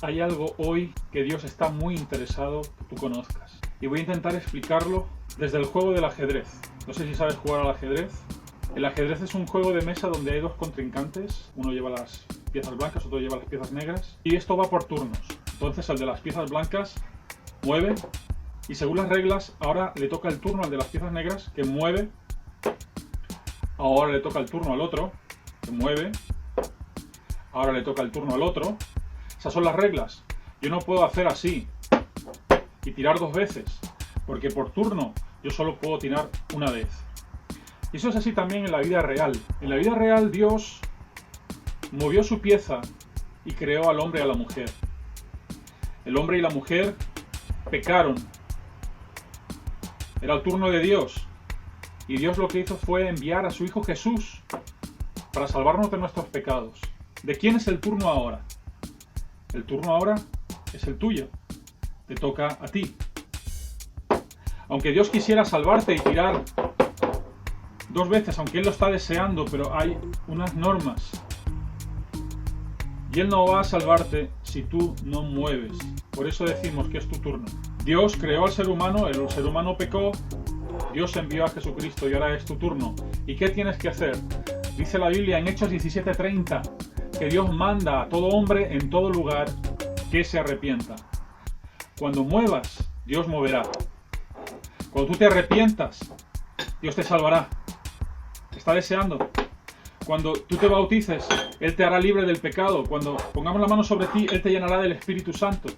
Hay algo hoy que Dios está muy interesado que tú conozcas. Y voy a intentar explicarlo desde el juego del ajedrez. No sé si sabes jugar al ajedrez. El ajedrez es un juego de mesa donde hay dos contrincantes. Uno lleva las piezas blancas, otro lleva las piezas negras. Y esto va por turnos. Entonces el de las piezas blancas mueve. Y según las reglas, ahora le toca el turno al de las piezas negras, que mueve. Ahora le toca el turno al otro, que mueve. Ahora le toca el turno al otro. Esas son las reglas. Yo no puedo hacer así y tirar dos veces, porque por turno yo solo puedo tirar una vez. Y eso es así también en la vida real. En la vida real Dios movió su pieza y creó al hombre y a la mujer. El hombre y la mujer pecaron. Era el turno de Dios. Y Dios lo que hizo fue enviar a su Hijo Jesús para salvarnos de nuestros pecados. ¿De quién es el turno ahora? El turno ahora es el tuyo. Te toca a ti. Aunque Dios quisiera salvarte y tirar dos veces, aunque Él lo está deseando, pero hay unas normas. Y Él no va a salvarte si tú no mueves. Por eso decimos que es tu turno. Dios creó al ser humano, el ser humano pecó, Dios envió a Jesucristo y ahora es tu turno. ¿Y qué tienes que hacer? Dice la Biblia en Hechos 17:30 que Dios manda a todo hombre en todo lugar que se arrepienta. Cuando muevas, Dios moverá. Cuando tú te arrepientas, Dios te salvará. Te está deseando. Cuando tú te bautices, Él te hará libre del pecado. Cuando pongamos la mano sobre ti, Él te llenará del Espíritu Santo.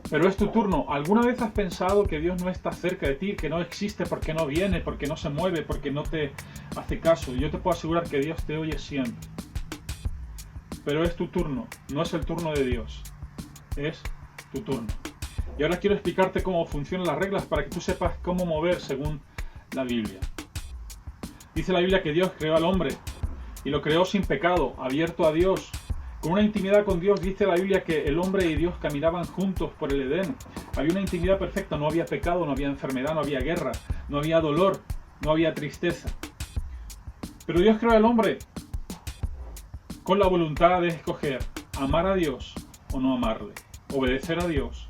Pero es tu turno. ¿Alguna vez has pensado que Dios no está cerca de ti, que no existe porque no viene, porque no se mueve, porque no te hace caso? Yo te puedo asegurar que Dios te oye siempre. Pero es tu turno, no es el turno de Dios. Es tu turno. Y ahora quiero explicarte cómo funcionan las reglas para que tú sepas cómo mover según la Biblia. Dice la Biblia que Dios creó al hombre y lo creó sin pecado, abierto a Dios, con una intimidad con Dios. Dice la Biblia que el hombre y Dios caminaban juntos por el Edén. Había una intimidad perfecta, no había pecado, no había enfermedad, no había guerra, no había dolor, no había tristeza. Pero Dios creó al hombre con la voluntad de escoger amar a Dios o no amarle, obedecer a Dios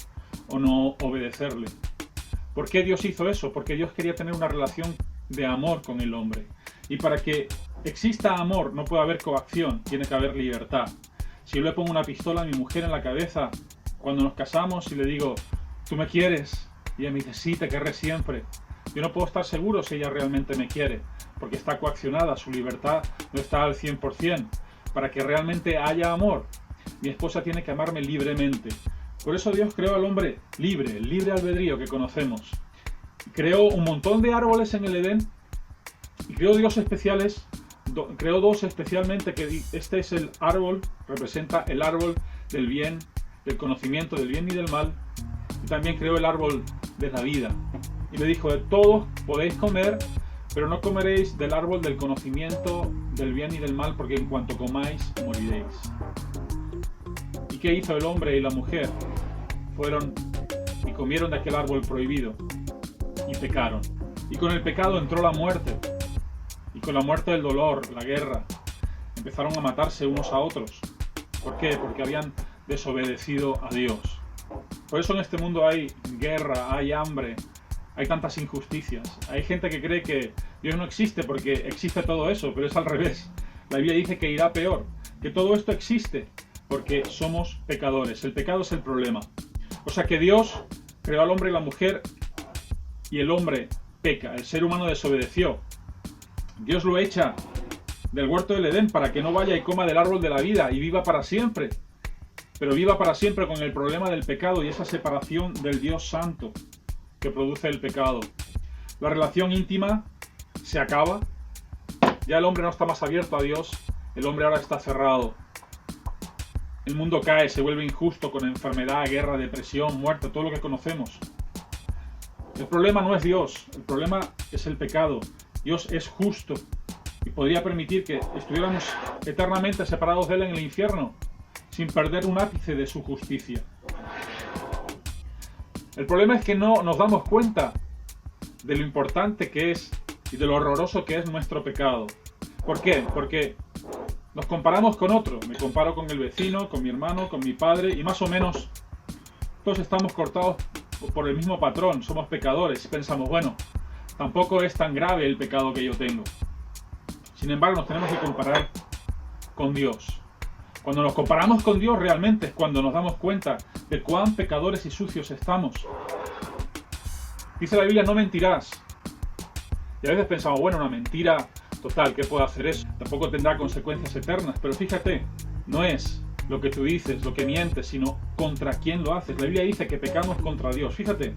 o no obedecerle. ¿Por qué Dios hizo eso? Porque Dios quería tener una relación de amor con el hombre. Y para que exista amor no puede haber coacción, tiene que haber libertad. Si yo le pongo una pistola a mi mujer en la cabeza cuando nos casamos y le digo, ¿tú me quieres? Y ella me dice, sí, te querré siempre. Yo no puedo estar seguro si ella realmente me quiere, porque está coaccionada, su libertad no está al 100%. Para que realmente haya amor, mi esposa tiene que amarme libremente. Por eso Dios creó al hombre libre, el libre albedrío que conocemos. Creó un montón de árboles en el Edén y creó dos especialmente, que este es el árbol, representa el árbol del bien, del conocimiento del bien y del mal, y también creó el árbol de la vida. Y le dijo, de todos podéis comer, pero no comeréis del árbol del conocimiento del bien y del mal, porque en cuanto comáis, moriréis. ¿Y qué hizo el hombre y la mujer? Fueron y comieron de aquel árbol prohibido y pecaron. Y con el pecado entró la muerte. Y con la muerte el dolor, la guerra. Empezaron a matarse unos a otros. ¿Por qué? Porque habían desobedecido a Dios. Por eso en este mundo hay guerra, hay hambre, hay tantas injusticias. Hay gente que cree que Dios no existe porque existe todo eso, pero es al revés. La Biblia dice que irá peor, que todo esto existe porque somos pecadores. El pecado es el problema. O sea que Dios creó al hombre y la mujer y el hombre peca, el ser humano desobedeció. Dios lo echa del huerto del Edén para que no vaya y coma del árbol de la vida y viva para siempre. Pero viva para siempre con el problema del pecado y esa separación del Dios Santo que produce el pecado. La relación íntima se acaba. Ya el hombre no está más abierto a Dios. El hombre ahora está cerrado. El mundo cae, se vuelve injusto con enfermedad, guerra, depresión, muerte, todo lo que conocemos. El problema no es Dios, el problema es el pecado. Dios es justo y podría permitir que estuviéramos eternamente separados de Él en el infierno, sin perder un ápice de su justicia. El problema es que no nos damos cuenta de lo importante que es y de lo horroroso que es nuestro pecado. ¿Por qué? Porque Nos comparamos con otro. Me comparo con el vecino, con mi hermano, con mi padre y más o menos todos estamos cortados por el mismo patrón. Somos pecadores y pensamos, bueno, tampoco es tan grave el pecado que yo tengo. Sin embargo, nos tenemos que comparar con Dios. Cuando nos comparamos con Dios realmente es cuando nos damos cuenta de cuán pecadores y sucios estamos. Dice la Biblia, no mentirás. Y a veces pensamos, bueno, una mentira, total, ¿qué puede hacer eso? Tampoco tendrá consecuencias eternas, pero fíjate, no es lo que tú dices, lo que mientes, sino contra quién lo haces. La Biblia dice que pecamos contra Dios. Fíjate,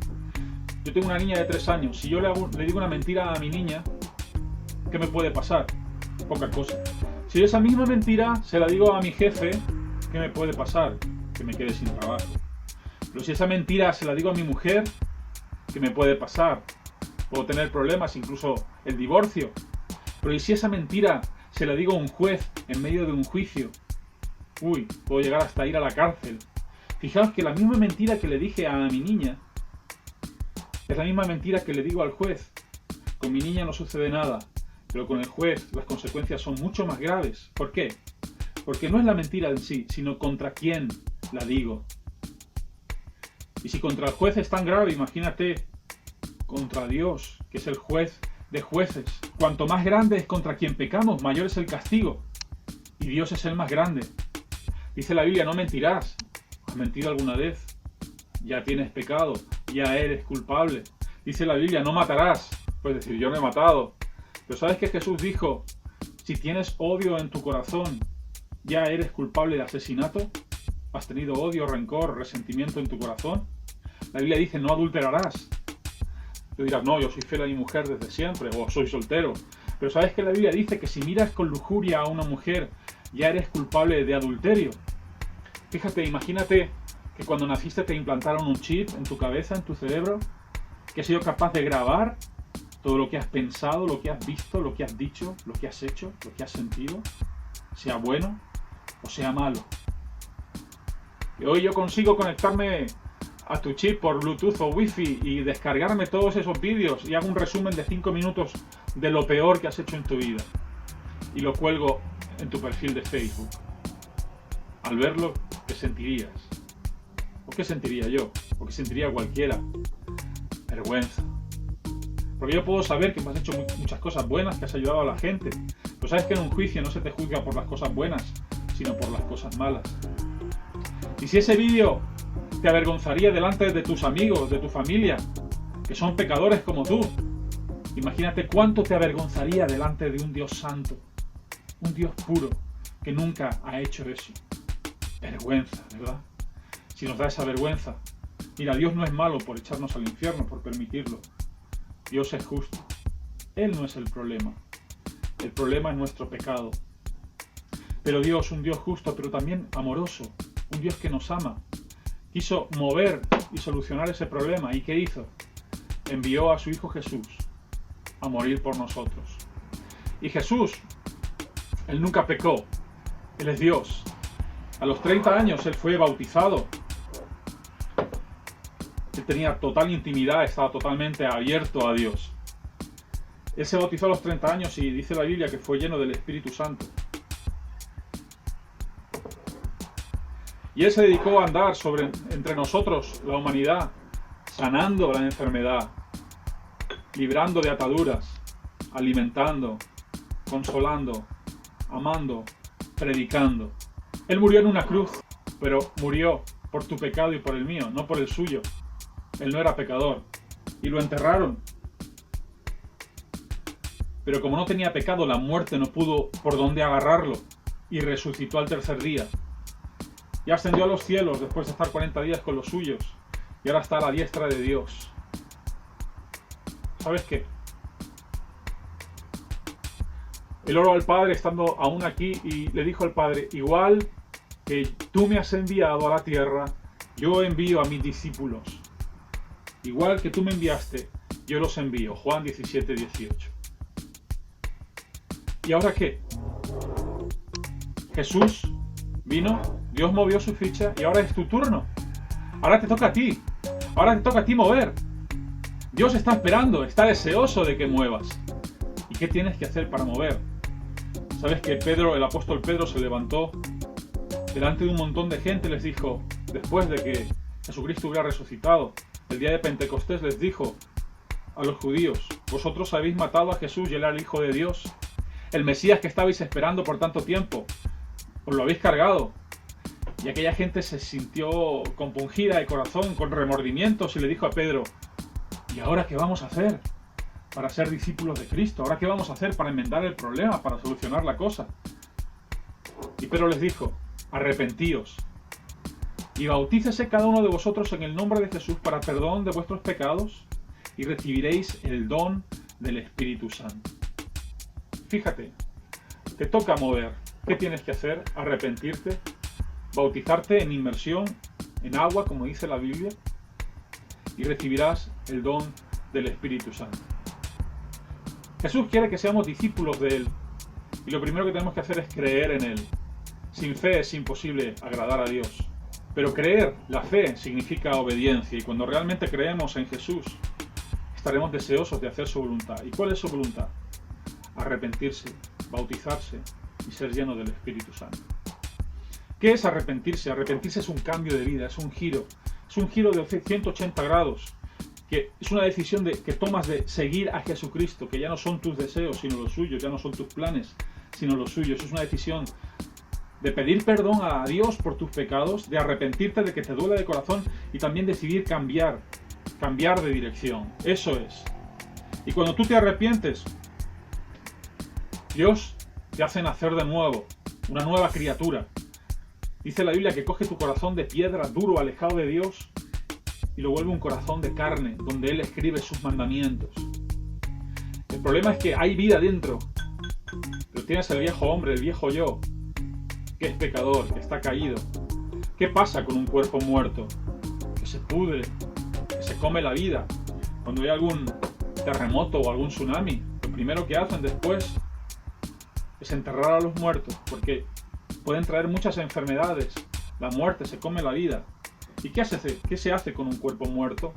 yo tengo una niña de 3 años, si yo le digo una mentira a mi niña, ¿qué me puede pasar? Poca cosa. Si esa misma mentira se la digo a mi jefe, ¿qué me puede pasar? Que me quede sin trabajo. Pero si esa mentira se la digo a mi mujer, ¿qué me puede pasar? Puedo tener problemas, incluso el divorcio. Pero ¿y si esa mentira se la digo a un juez en medio de un juicio? Uy, puedo llegar hasta ir a la cárcel. Fijaos que la misma mentira que le dije a mi niña es la misma mentira que le digo al juez. Con mi niña no sucede nada, pero con el juez las consecuencias son mucho más graves. ¿Por qué? Porque no es la mentira en sí, sino contra quién la digo. Y si contra el juez es tan grave, imagínate contra Dios, que es el juez de jueces. Cuanto más grande es contra quien pecamos, mayor es el castigo. Y Dios es el más grande. Dice la Biblia, no mentirás. ¿Has mentido alguna vez? Ya tienes pecado, ya eres culpable. Dice la Biblia, no matarás. Puedes decir, yo no he matado. Pero ¿sabes que Jesús dijo, si tienes odio en tu corazón, ya eres culpable de asesinato? ¿Has tenido odio, rencor, resentimiento en tu corazón? La Biblia dice, no adulterarás. Tú dirás, no, yo soy fiel a mi mujer desde siempre, o soy soltero. Pero ¿sabes que la Biblia dice que si miras con lujuria a una mujer, ya eres culpable de adulterio? Fíjate, imagínate que cuando naciste te implantaron un chip en tu cabeza, en tu cerebro, que has sido capaz de grabar todo lo que has pensado, lo que has visto, lo que has dicho, lo que has hecho, lo que has sentido, sea bueno o sea malo. Y hoy yo consigo conectarme a tu chip por Bluetooth o Wi-Fi y descargarme todos esos vídeos y hago un resumen de 5 minutos de lo peor que has hecho en tu vida y lo cuelgo en tu perfil de Facebook. Al verlo, ¿qué sentirías? ¿O qué sentiría yo? ¿O qué sentiría cualquiera? Vergüenza. Porque yo puedo saber que me has hecho muchas cosas buenas, que has ayudado a la gente. Pero sabes que en un juicio no se te juzga por las cosas buenas, sino por las cosas malas. Y si ese vídeo te avergonzaría delante de tus amigos, de tu familia, que son pecadores como tú, imagínate cuánto te avergonzaría delante de un Dios santo, un Dios puro, que nunca ha hecho eso. Vergüenza, ¿verdad? Si nos da esa vergüenza. Mira, Dios no es malo por echarnos al infierno, por permitirlo. Dios es justo. Él no es el problema. El problema es nuestro pecado. Pero Dios, un Dios justo, pero también amoroso, un Dios que nos ama, quiso mover y solucionar ese problema. ¿Y qué hizo? Envió a su Hijo Jesús a morir por nosotros. Y Jesús, Él nunca pecó. Él es Dios. A los 30 años Él fue bautizado. Él tenía total intimidad, estaba totalmente abierto a Dios. Él se bautizó a los 30 años y dice la Biblia que fue lleno del Espíritu Santo. Y Él se dedicó a andar entre nosotros, la humanidad, sanando la enfermedad, librando de ataduras, alimentando, consolando, amando, predicando. Él murió en una cruz, pero murió por tu pecado y por el mío, no por el suyo. Él no era pecador. Y lo enterraron. Pero como no tenía pecado, la muerte no pudo por dónde agarrarlo. Y resucitó al tercer día. Y ascendió a los cielos después de estar 40 días con los suyos. Y ahora está a la diestra de Dios. ¿Sabes qué? Él oró al Padre estando aún aquí y le dijo al Padre, igual que tú me has enviado a la tierra, yo envío a mis discípulos. Igual que tú me enviaste, yo los envío. Juan 17, 18. ¿Y ahora qué? Jesús vino, Dios movió su ficha y ahora es tu turno. Ahora te toca a ti. Ahora te toca a ti mover. Dios está esperando, está deseoso de que muevas. ¿Y qué tienes que hacer para mover? ¿Sabes que Pedro, el apóstol Pedro, se levantó delante de un montón de gente y les dijo, después de que Jesucristo hubiera resucitado, el día de Pentecostés les dijo a los judíos, vosotros habéis matado a Jesús y él era el Hijo de Dios, el Mesías que estabais esperando por tanto tiempo, os lo habéis cargado. Y aquella gente se sintió compungida de corazón, con remordimientos, y le dijo a Pedro, ¿y ahora qué vamos a hacer para ser discípulos de Cristo? ¿Ahora qué vamos a hacer para enmendar el problema, para solucionar la cosa? Y Pedro les dijo, arrepentíos y bautícese cada uno de vosotros en el nombre de Jesús para perdón de vuestros pecados y recibiréis el don del Espíritu Santo. Fíjate, te toca mover. ¿Qué tienes que hacer? Arrepentirte, bautizarte en inmersión, en agua, como dice la Biblia, y recibirás el don del Espíritu Santo. Jesús quiere que seamos discípulos de Él, y lo primero que tenemos que hacer es creer en Él. Sin fe es imposible agradar a Dios. Pero creer, la fe, significa obediencia, y cuando realmente creemos en Jesús, estaremos deseosos de hacer su voluntad. ¿Y cuál es su voluntad? Arrepentirse, bautizarse y ser lleno del Espíritu Santo. ¿Qué es arrepentirse? Arrepentirse es un cambio de vida, es un giro de 180 grados, que es una decisión que tomas de seguir a Jesucristo, que ya no son tus deseos sino los suyos, ya no son tus planes sino los suyos. Es una decisión de pedir perdón a Dios por tus pecados, de arrepentirte, de que te duele de corazón, y también decidir cambiar de dirección. Eso es. Y cuando tú te arrepientes, Dios te hace nacer de nuevo, una nueva criatura. Dice la Biblia que coge tu corazón de piedra, duro, alejado de Dios, y lo vuelve un corazón de carne, donde Él escribe sus mandamientos. El problema es que hay vida dentro, pero tienes el viejo hombre, el viejo yo, que es pecador, que está caído. ¿Qué pasa con un cuerpo muerto? Que se pudre, que se come la vida. Cuando hay algún terremoto o algún tsunami, lo primero que hacen después es enterrar a los muertos, porque pueden traer muchas enfermedades. La muerte se come la vida. ¿Y qué se hace con un cuerpo muerto?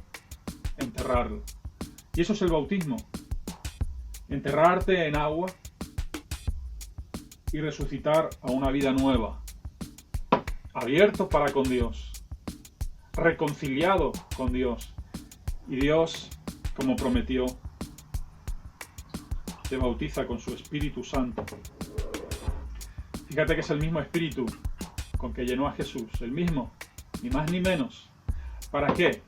Enterrarlo. Y eso es el bautismo. Enterrarte en agua y resucitar a una vida nueva, abierto para con Dios, reconciliado con Dios, y Dios, como prometió, te bautiza con su Espíritu Santo. Fíjate que es el mismo Espíritu con que llenó a Jesús, el mismo, ni más ni menos. ¿Para qué?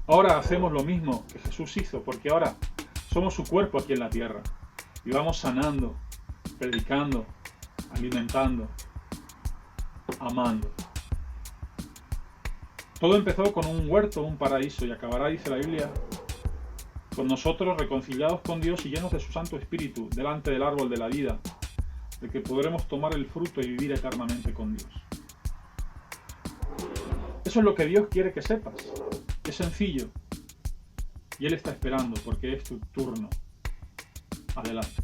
Ahora hacemos lo mismo que Jesús hizo, porque ahora somos su cuerpo aquí en la tierra, y vamos sanando, predicando, alimentando, amando. Todo empezó con un huerto, un paraíso, y acabará, dice la Biblia, con nosotros reconciliados con Dios y llenos de su Santo Espíritu, delante del árbol de la vida, de que podremos tomar el fruto y vivir eternamente con Dios. Eso es lo que Dios quiere que sepas. Es sencillo. Y Él está esperando, porque es tu turno. Adelante.